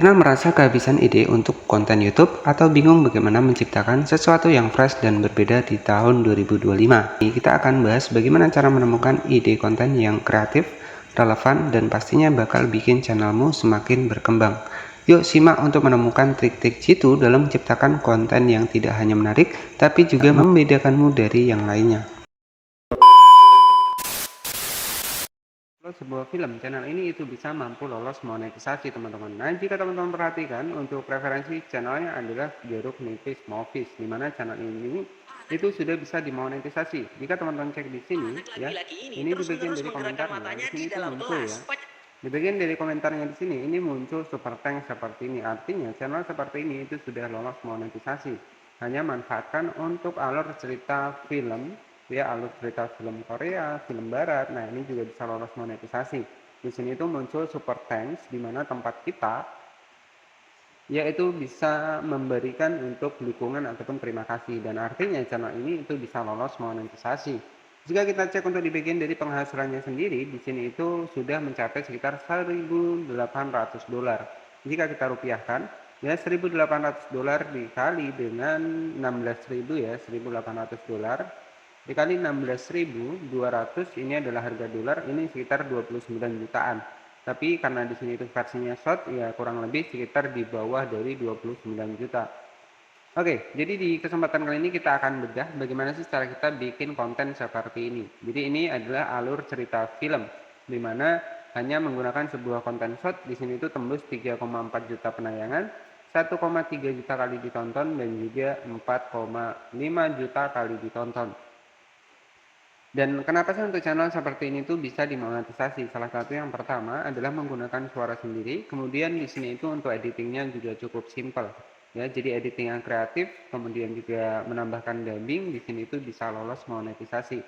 Pernah merasa kehabisan ide untuk konten YouTube atau bingung bagaimana menciptakan sesuatu yang fresh dan berbeda di tahun 2025? Kita akan bahas bagaimana cara menemukan ide konten yang kreatif, relevan, dan pastinya bakal bikin channelmu semakin berkembang. Yuk simak untuk menemukan trik-trik jitu dalam menciptakan konten yang tidak hanya menarik, tapi juga membedakanmu dari yang lainnya. Sebuah film channel ini itu bisa mampu lolos monetisasi teman-teman. Nah, jika teman-teman perhatikan untuk preferensi channelnya adalah Jeruk Nipis Movies, di mana channel ini itu sudah bisa dimonetisasi. Jika teman-teman cek di sini ya, Laki-laki ini ini di bagian terus-menerus dari menggerakkan komentarnya, di matanya sini di itu dalam muncul gelas. ya. Di bagian dari komentarnya di sini ini muncul super tank seperti ini. Artinya channel seperti ini itu sudah lolos monetisasi. Hanya manfaatkan untuk alur cerita film, ya alur cerita film Korea, film Barat. Nah, ini juga bisa lolos monetisasi. Di sini itu muncul super thanks di mana tempat kita yaitu bisa memberikan untuk dukungan ataupun terima kasih, dan artinya channel ini itu bisa lolos monetisasi. Jika kita cek untuk di bagian dari penghasilannya sendiri, di sini itu sudah mencapai sekitar 1.800 dolar. Jika kita rupiahkan, ya 1.800 dolar dikali dengan 16.000 ya, 1.800 dolar dikali 16.200, ini adalah harga dolar, ini sekitar 29 jutaan. Tapi karena di sini itu versinya short, ya kurang lebih sekitar di bawah dari 29 juta. Oke, jadi di kesempatan kali ini kita akan bedah bagaimana sih cara kita bikin konten seperti ini. Jadi ini adalah alur cerita film, di mana hanya menggunakan sebuah konten short. Di sini itu tembus 3,4 juta penayangan, 1,3 juta kali ditonton, dan juga 4,5 juta kali ditonton. Dan kenapa sih untuk channel seperti ini tuh bisa dimonetisasi? Salah satu yang pertama adalah menggunakan suara sendiri. Kemudian di sini itu untuk editingnya juga cukup simple. Ya, jadi editing yang kreatif, kemudian juga menambahkan dubbing, di sini itu bisa lolos monetisasi.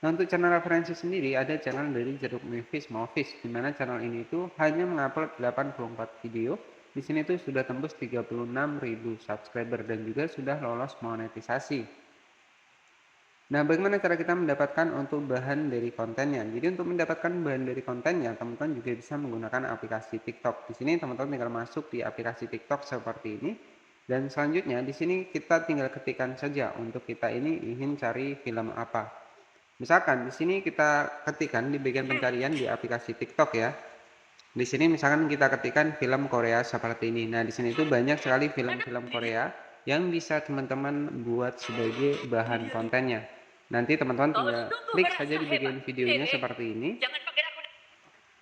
Nah, untuk channel referensi sendiri ada channel dari Jeruk Nipis Movies, di mana channel ini itu hanya mengupload 84 video. Di sini tuh sudah tembus 36.000 subscriber dan juga sudah lolos monetisasi. Nah, bagaimana cara kita mendapatkan untuk bahan dari kontennya? Jadi untuk mendapatkan bahan dari kontennya, teman-teman juga bisa menggunakan aplikasi TikTok. Di sini teman-teman tinggal masuk di aplikasi TikTok seperti ini. Dan selanjutnya di sini kita tinggal ketikkan saja untuk kita ini ingin cari film apa. Misalkan di sini kita ketikkan di bagian pencarian di aplikasi TikTok ya. Di sini misalkan kita ketikkan film Korea seperti ini. Nah, di sini itu banyak sekali film-film Korea yang bisa teman-teman buat sebagai bahan kontennya. Nanti teman-teman Kau tinggal sungguh klik saja merasa di hebat. bagian videonya Hehe, seperti ini. jangan panggil aku.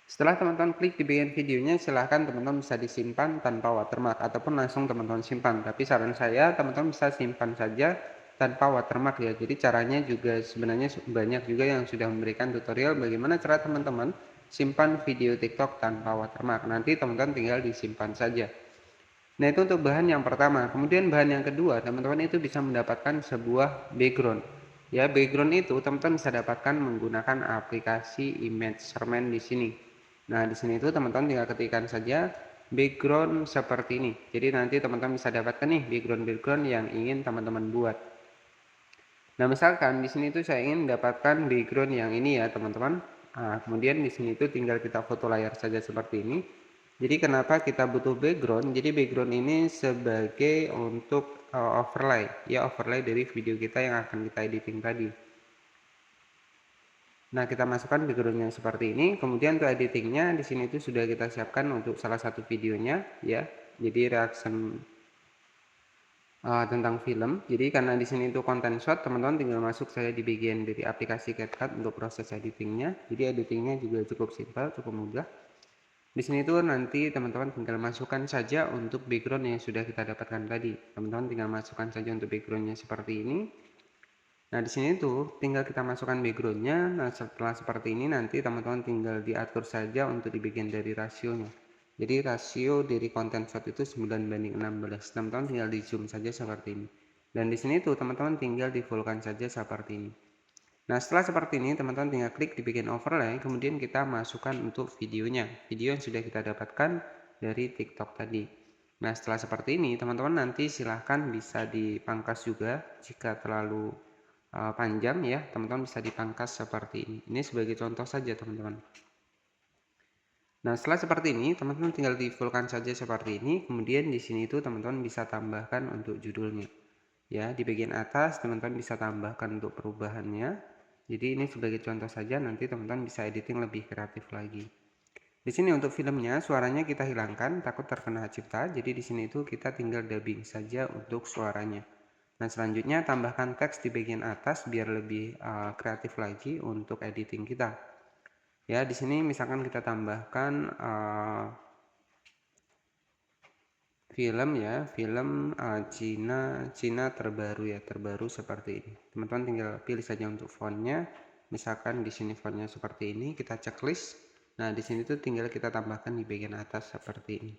Setelah teman-teman klik di bagian videonya, silahkan teman-teman bisa disimpan tanpa watermark ataupun langsung teman-teman simpan. Tapi saran saya teman-teman bisa simpan saja tanpa watermark ya. Jadi caranya juga sebenarnya banyak juga yang sudah memberikan tutorial bagaimana cara teman-teman simpan video TikTok tanpa watermark. Nanti teman-teman tinggal disimpan saja. Nah, itu untuk bahan yang pertama. Kemudian bahan yang kedua, teman-teman itu bisa mendapatkan sebuah background. Ya, background itu teman-teman bisa dapatkan menggunakan aplikasi Imagery di sini. Nah, di sini itu teman-teman tinggal ketikkan saja background seperti ini. Jadi nanti teman-teman bisa dapatkan nih background-background yang ingin teman-teman buat. Nah, misalkan di sini itu saya ingin mendapatkan background yang ini ya, teman-teman. Nah, kemudian di sini itu tinggal kita foto layar saja seperti ini. Jadi kenapa kita butuh background? Jadi background ini sebagai untuk overlay, ya overlay dari video kita yang akan kita editing tadi. Nah, kita masukkan backgroundnya seperti ini. Kemudian untuk editingnya di sini itu sudah kita siapkan untuk salah satu videonya, ya. Jadi reaction tentang film. Jadi karena di sini itu konten short, teman-teman tinggal masuk saya di bagian dari aplikasi CapCut untuk proses editingnya. Jadi editingnya juga cukup simpel, cukup mudah. Di sini tuh nanti teman-teman tinggal masukkan saja untuk background yang sudah kita dapatkan tadi. Teman-teman tinggal masukkan saja untuk backgroundnya seperti ini. Nah, di sini tuh tinggal kita masukkan backgroundnya. Nah, setelah seperti ini nanti teman-teman tinggal diatur saja untuk di bagian dari rasionya. Jadi rasio dari konten shot itu 9:16. Teman-teman tinggal di zoom saja seperti ini. Dan di sini tuh teman-teman tinggal di fullkan saja seperti ini. Nah, setelah seperti ini teman-teman tinggal klik di bagian overlay, kemudian kita masukkan untuk videonya, video yang sudah kita dapatkan dari TikTok tadi. Nah, setelah seperti ini teman-teman nanti silahkan bisa dipangkas juga jika terlalu panjang ya, teman-teman bisa dipangkas seperti ini. Ini sebagai contoh saja teman-teman. Nah, setelah seperti ini, teman-teman tinggal di-full-kan saja seperti ini. Kemudian di sini itu teman-teman bisa tambahkan untuk judulnya. Ya, di bagian atas teman-teman bisa tambahkan untuk perubahannya. Jadi ini sebagai contoh saja, nanti teman-teman bisa editing lebih kreatif lagi. Di sini untuk filmnya, suaranya kita hilangkan, takut terkena hak cipta. Jadi di sini itu kita tinggal dubbing saja untuk suaranya. Nah, selanjutnya tambahkan teks di bagian atas biar lebih kreatif lagi untuk editing kita. Ya, di sini misalkan kita tambahkan film ya, film Cina terbaru ya, terbaru seperti ini. Teman-teman tinggal pilih saja untuk fontnya. Misalkan di sini fontnya seperti ini, kita checklist. Nah, di sini tuh tinggal kita tambahkan di bagian atas seperti ini.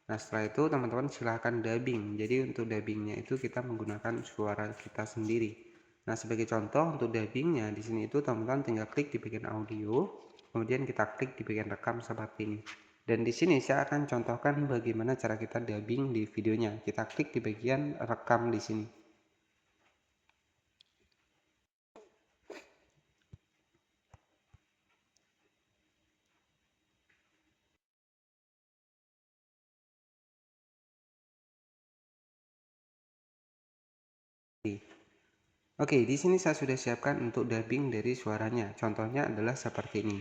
Nah, setelah itu teman-teman silahkan dubbing. Jadi untuk dubbingnya itu kita menggunakan suara kita sendiri. Nah, sebagai contoh untuk dubbingnya di sini itu teman-teman tinggal klik di bagian audio, kemudian kita klik di bagian rekam seperti ini. Dan di sini saya akan contohkan bagaimana cara kita dubbing di videonya. Kita klik di bagian rekam di sini. Oke, di sini saya sudah siapkan untuk dubbing dari suaranya. Contohnya adalah seperti ini.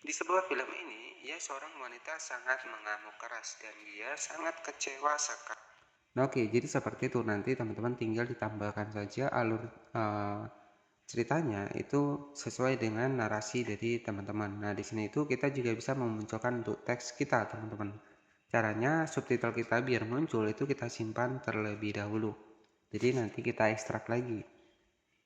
Di sebuah film ini, ia seorang wanita sangat mengamuk keras dan dia sangat kecewa sekali. Nah, oke, jadi seperti itu. Nanti teman-teman tinggal ditambahkan saja alur ceritanya itu sesuai dengan narasi dari teman-teman. Nah, di sini itu kita juga bisa memunculkan untuk teks kita, teman-teman. Caranya subtitle kita biar muncul itu kita simpan terlebih dahulu. Jadi nanti kita ekstrak lagi.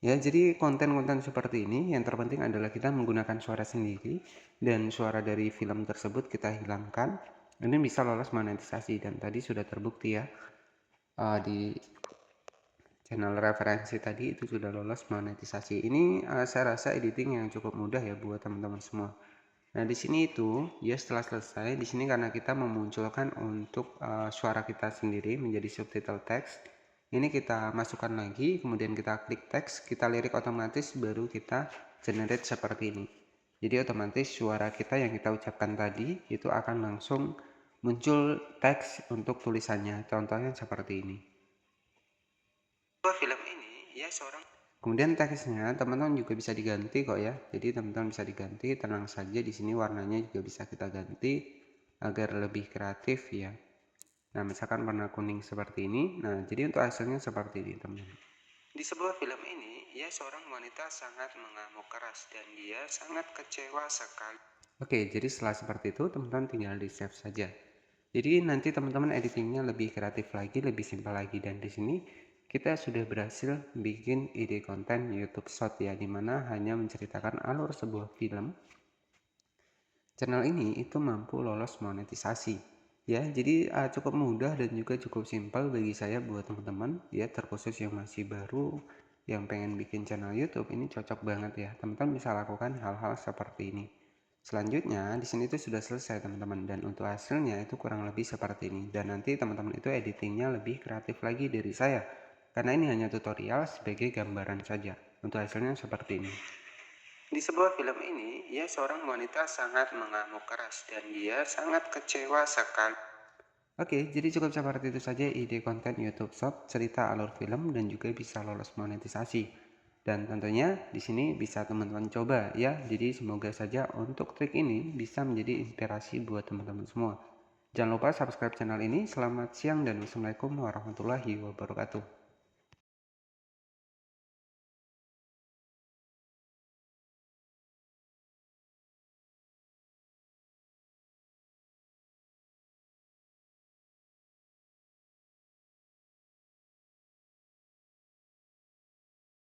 Ya, jadi konten-konten seperti ini yang terpenting adalah kita menggunakan suara sendiri dan suara dari film tersebut kita hilangkan. Ini bisa lolos monetisasi dan tadi sudah terbukti ya di channel referensi tadi itu sudah lolos monetisasi. Ini saya rasa editing yang cukup mudah ya buat teman-teman semua. Nah, di sini itu ya setelah selesai di sini karena kita memunculkan untuk suara kita sendiri menjadi subtitle text. Ini kita masukkan lagi, kemudian kita klik teks, kita lirik otomatis baru kita generate seperti ini. Jadi otomatis suara kita yang kita ucapkan tadi itu akan langsung muncul teks untuk tulisannya. Contohnya seperti ini. Film ini ya seorang. Kemudian teksnya teman-teman juga bisa diganti kok ya. Jadi teman-teman bisa diganti, tenang saja di sini warnanya juga bisa kita ganti agar lebih kreatif ya. Nah, misalkan warna kuning seperti ini. Nah, jadi untuk hasilnya seperti ini, teman-teman. Di sebuah film ini, ia seorang wanita sangat mengamuk keras dan dia sangat kecewa sekali. Oke, jadi setelah seperti itu, teman-teman tinggal di save saja. Jadi nanti teman-teman editingnya lebih kreatif lagi, lebih simpel lagi. Dan di sini kita sudah berhasil bikin ide konten YouTube Short ya, dimana hanya menceritakan alur sebuah film. Channel ini itu mampu lolos monetisasi. Ya, jadi cukup mudah dan juga cukup simpel bagi saya buat teman-teman ya, terkhusus yang masih baru yang pengen bikin channel YouTube ini cocok banget ya. Teman-teman bisa lakukan hal-hal seperti ini. Selanjutnya di sini itu sudah selesai teman-teman dan untuk hasilnya itu kurang lebih seperti ini dan nanti teman-teman itu editingnya lebih kreatif lagi dari saya karena ini hanya tutorial sebagai gambaran saja. Untuk hasilnya seperti ini. Di sebuah film ini, ia seorang wanita sangat mengamuk keras dan dia sangat kecewa sekali. Oke, jadi cukup seperti itu saja ide konten YouTube Shop, cerita alur film dan juga bisa lolos monetisasi. Dan tentunya di sini bisa teman-teman coba ya. Jadi semoga saja untuk trik ini bisa menjadi inspirasi buat teman-teman semua. Jangan lupa subscribe channel ini. Selamat siang dan wassalamualaikum warahmatullahi wabarakatuh.